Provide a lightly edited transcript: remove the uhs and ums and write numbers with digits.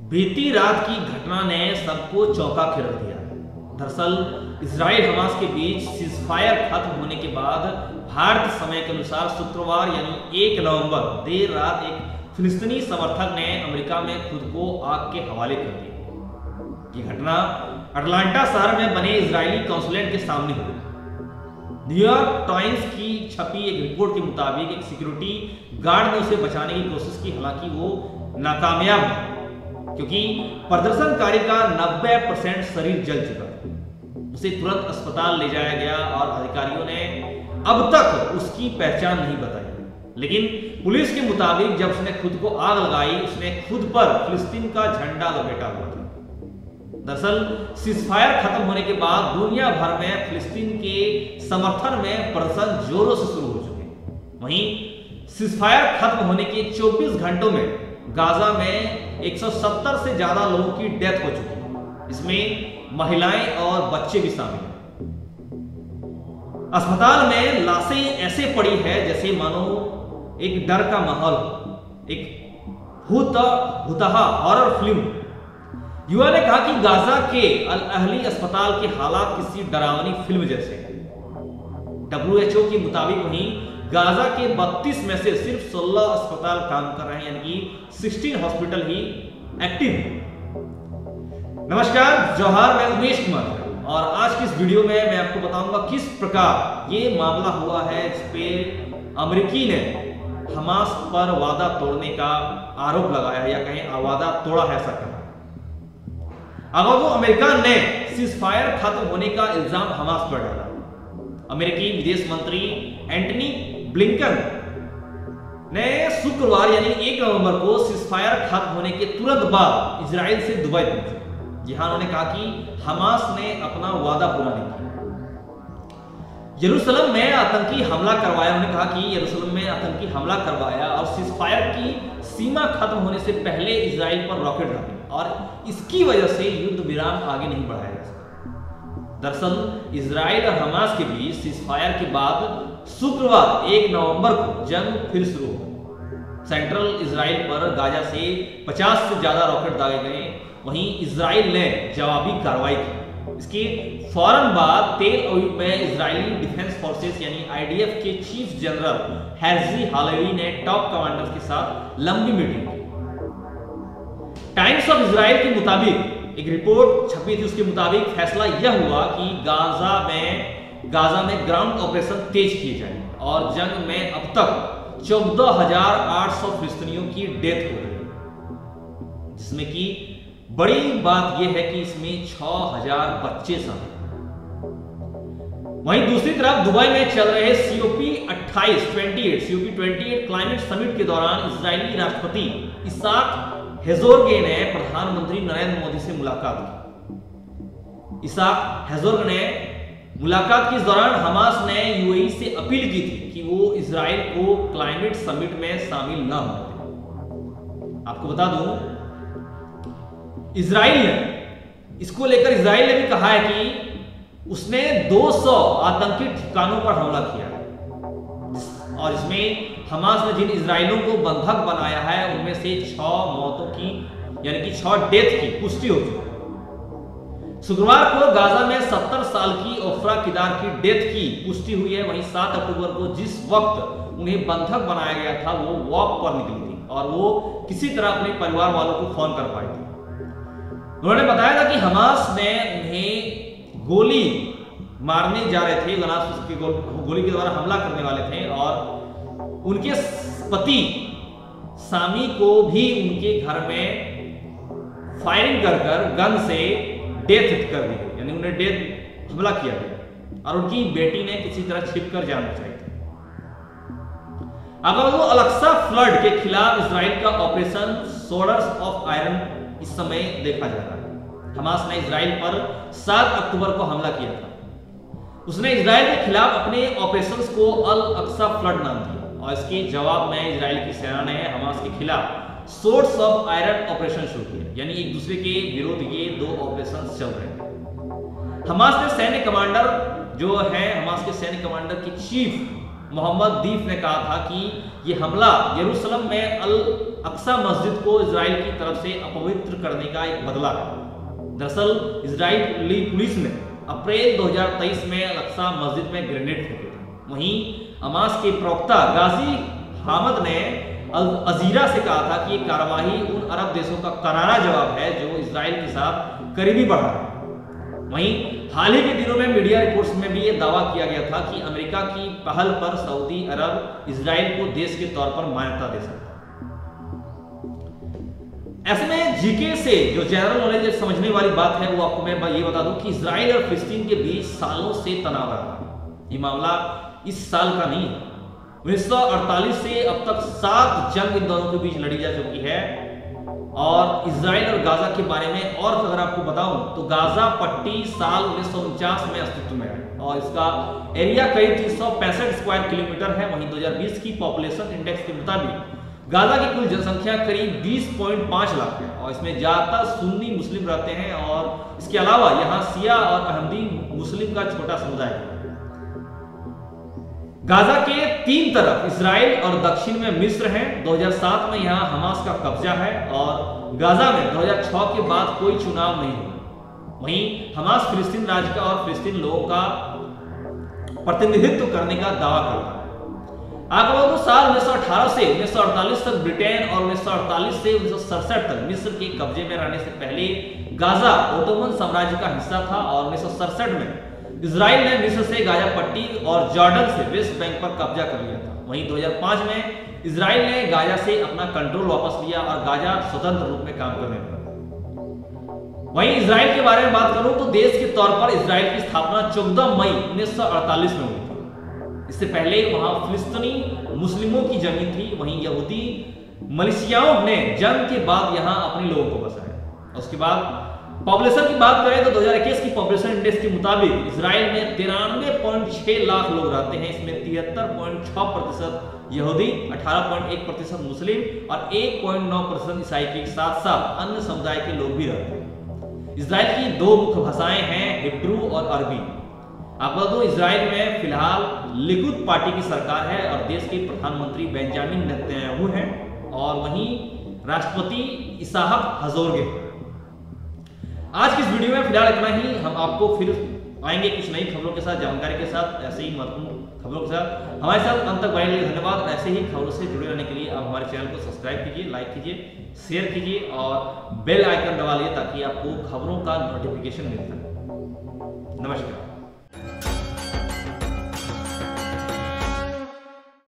बीती रात की घटना ने सबको चौंका के रख दिया। दरअसल इजराइल हमास के बीच सीजफायर खत्म होने के बाद भारतीय समय के अनुसार शुक्रवार यानी 1 नवंबर देर रात एक फिलिस्तीनी समर्थक ने अमेरिका में खुद को आग के हवाले कर दिया। ये घटना अटलांटा शहर में बने इजरायली कॉन्सुलेट के सामने हुई। न्यूयॉर्क टाइम्स की छपी एक रिपोर्ट के मुताबिक एक सिक्योरिटी गार्ड ने उसे बचाने की कोशिश की, हालांकि वो नाकामयाब हुआ क्योंकि प्रदर्शनकारी का 90% शरीर जल चुका था। उसे तुरंत अस्पताल ले जाया गया और अधिकारियों ने अब तक उसकी पहचान नहीं बताई। लेकिन पुलिस के मुताबिक जब उसने खुद को आग लगाई, उसने खुद पर फिलिस्तीन का झंडा लपेटा हुआ था। दरअसल सीजफायर खत्म होने के बाद दुनिया भर में फिलिस्तीन के समर्थन में प्रदर्शन जोरों से शुरू हो चुके हैं। वहीं सीजफायर खत्म होने के 24 घंटों में गाजा में 170 से ज्यादा लोगों की डेथ हो चुकी है। इसमें महिलाएं और बच्चे भी शामिल हैं। अस्पताल में लाशें ऐसे पड़ी है जैसे मानो एक डर का माहौल, एक भूतहा हॉरर फिल्म। युवा ने कहा कि गाजा के अल अहली अस्पताल के हालात किसी डरावनी फिल्म जैसे हैं। WHO के मुताबिक वहीं गाजा के 32 में से सिर्फ 16 अस्पताल काम कर रहे हैं, यानी कि 16 हॉस्पिटल ही एक्टिव है। नमस्कार, जौहर, मैं उमेश कुमार और आज की इस वीडियो में मैं आपको बताऊंगा किस प्रकार ये मामला हुआ है जिस पे अमेरिकी ने हमास पर वादा तोड़ने का आरोप लगाया है, या कहें वादा तोड़ा है ऐसा कहा। अगर तो अमेरिका ने सीजफायर खत्म होने का इल्जाम हमास पर डाला। अमेरिकी विदेश मंत्री एंटनी ब्लिंकन ने शुक्रवार यानी 1 नवंबर को सीजफायर खत्म होने के तुरंत बाद इजराइल से दुबई पहुंचे, जहां उन्होंने कहा कि हमास ने अपना वादा पूरा नहीं किया। यरूशलेम में आतंकी हमला करवाया। उन्होंने कहा कि यरूशलेम में आतंकी हमला करवाया और सीजफायर की सीमा खत्म होने से पहले इजराइल पर रॉकेट डाले और इसकी वजह से युद्ध विराम आगे नहीं बढ़ाया जा सका। दरअसल इजराइल और हमास के बीच सीजफायर के बाद शुक्रवार 1 नवंबर को जंग फिर शुरू हुआ। सेंट्रल इजराइल पर गाजा से 50 से ज्यादा रॉकेट दागे गए। वहीं इजराइल ने जवाबी कार्रवाई की। इसके फौरन बाद तेल अवीव में इजरायली डिफेंस फोर्सेस यानी IDF के चीफ जनरल हेर्जी हालेवी ने टॉप कमांडर्स के साथ लंबी मीटिंग की। टाइम्स ऑफ इजराइल के मुताबिक एक रिपोर्ट छपी थी, उसके मुताबिक फैसला यह हुआ कि गाजा में ग्राउंड ऑपरेशन तेज किए जाए और जंग में अब तक 14,800 फिलिस्तीनियों की डेथ हो गई, जिसमें कि बड़ी बात यह है कि इसमें 6,000 बच्चे शामिल। वहीं दूसरी तरफ दुबई में चल रहे COP28 क्लाइमेट समिट के दौरान इजरायली राष्ट्रपति इसाक हेजोर्ग ने प्रधानमंत्री नरेंद्र मोदी से मुलाकात की। इसाक हेजोर्ग ने मुलाकात के इस दौरान हमास ने UAE से अपील की थी कि वो इजराइल को क्लाइमेट समिट में शामिल न होने दें। आपको बता दूं, इजराइल ने इसको लेकर इजराइल ने भी कहा है कि उसने 200 आतंकी ठिकानों पर हमला किया है और इसमें हमास ने जिन इजरायलियों को बंधक बनाया है उनमें से 6 मौतों की यानी कि 6 डेथ की पुष्टि हो चुकी है। शुक्रवार को गाजा में 70 साल की ओफ्रा किदार की डेथ की पुष्टि हुई है। वहीं 7 अक्टूबर को जिस वक्त उन्हें बंधक बनाया गया था वो वॉक पर निकली थी और वो किसी तरह अपने परिवार वालों को फोन कर पाई थी। उन्होंने बताया था कि हमास ने उन्हें गोली मारने जा रहे थे, गोली के द्वारा हमला करने वाले थे और उनके पति सामी को भी उनके घर में फायरिंग कर गन से डेथ कर दी गई, यानी उन्हें डेथ हमला किया गया और उनकी बेटी ने किसी तरह छिपकर जान बचाई थी। अगर वो अल-अक्सा फ्लड के खिलाफ इजराइल का ऑपरेशन सोर्ड्स ऑफ आयरन इस समय देखा जा रहा है। हमास ने इजराइल पर 7 अक्टूबर को हमला किया था। उसने इजराइल के खिलाफ अपने ऑपरेशंस को अल-अक्सा फ्लड नाम दिया और इसके जवाब में इजराइल की सेना ने हमास के खिलाफ सोर्ड्स ऑफ आयरन ऑपरेशन शुरू किया, यानी एक दूसरे के विरोध ये 2 ऑपरेशन चल रहे हैं। हमास के सैन्य कमांडर के चीफ मोहम्मद दीफ ने कहा था कि यह हमला यरूशलेम में अल अक्सा मस्जिद को इजराइल की तरफ से अपवित्र करने का एक बदला है। दरअसल इजरायली पुलिस ने अप्रैल 2023 में अक्सा मस्जिद में ग्रेनेड फेंके थे। वहीं हमास के प्रवक्ता गाजी हामद ने अल अजीरा से कहा था कि ये कार्रवाई उन अरब देशों का करारा जवाब है जो इजराइल के साथ करीबी बढ़ा है। वहीं हाल ही के दिनों में मीडिया रिपोर्ट्स में भी यह दावा किया गया था कि अमेरिका की पहल पर सऊदी अरब इजराइल को देश के तौर पर मान्यता दे सकता है। ऐसे में जीके से जो जनरल नॉलेज समझने वाली बात है वो आपको मैं ये बता दूं कि इजराइल और फिलिस्तीन के बीच सालों से तनाव रहा। ये मामला इस साल का नहीं है। 1948 से अब तक 7 जंग इन दोनों के बीच लड़ी जा चुकी है। और इजराइल और गाजा के बारे में और अगर आपको बताऊं तो गाजा पट्टी साल 1949 में अस्तित्व में है और इसका एरिया करीब 365 स्क्वायर किलोमीटर है। वहीं 2020 की पॉपुलेशन इंडेक्स के मुताबिक गाजा की कुल जनसंख्या करीब 20.5 लाख है और इसमें ज्यादातर सुन्नी मुस्लिम रहते हैं और इसके अलावा यहाँ सिया और अहमदी मुस्लिम का छोटा समुदाय है। गाजा के 3 तरफ इजराइल और दक्षिण में मिस्र हैं। 2007 में यहां हमास का कब्जा है और गाजा में 2006 के बाद कोई चुनाव नहीं हुआ। वहीं हमास फिलिस्तीन राज्य का और फिलिस्तीन लोगों का प्रतिनिधित्व करने का दावा करता है। आपको साल 1918 से 1948 तक ब्रिटेन और 1948 से 1967 तक मिस्र के कब्जे में रहने से पहले गाजा ओटोमन साम्राज्य का हिस्सा था और 1967 में इजराइल ने मिस्र से गाजा पट्टी और जॉर्डन से वेस्ट बैंक पर कब्जा कर लिया था। वहीं 2005 में इजराइल ने गाजा से अपना कंट्रोल वापस लिया और गाजा स्वतंत्र रूप में काम करने लगा। वहीं इजराइल के बारे में बात करूं तो देश के तौर पर इजराइल की स्थापना 14 मई 1948 में हुई थी। इससे पहले वहां फिलिस्तीनी मुस्लिमों की जमीन थी। वहीं यहूदी मलेशियाओं ने जंग के बाद यहां अपने लोगों को बसाया। उसके बाद पॉपुलेशन की बात करें तो 2021 की पॉपुलेशन इंडेक्स के मुताबिक इजराइल में 93.6 लाख लोग रहते हैं। इसमें 73.6% यहूदी, 18.1% मुस्लिम और 1.9% ईसाई के साथ साथ अन्य समुदाय के लोग भी रहते हैं। इजराइल की 2 मुख्य भाषाएं हैं, हिब्रू और अरबी। आपको बता दूं इजराइल में फिलहाल लिकुद पार्टी की सरकार है और देश के प्रधानमंत्री बेंजामिन नेतन्याहू हैं और वहीं राष्ट्रपति इसहाक हेर्ज़ोग। आज की इस वीडियो में फिलहाल इतना ही। हम आपको फिर आएंगे कुछ नई खबरों के साथ, जानकारी के साथ, ऐसे ही महत्वपूर्ण खबरों के साथ। हमारे साथ अंत तक बने के लिए धन्यवाद और ऐसे ही खबरों से जुड़े रहने के लिए आप हमारे चैनल को सब्सक्राइब कीजिए, लाइक कीजिए, शेयर कीजिए और बेल आइकन दबा लीजिए ताकि आपको खबरों का नोटिफिकेशन मिलता है। नमस्कार।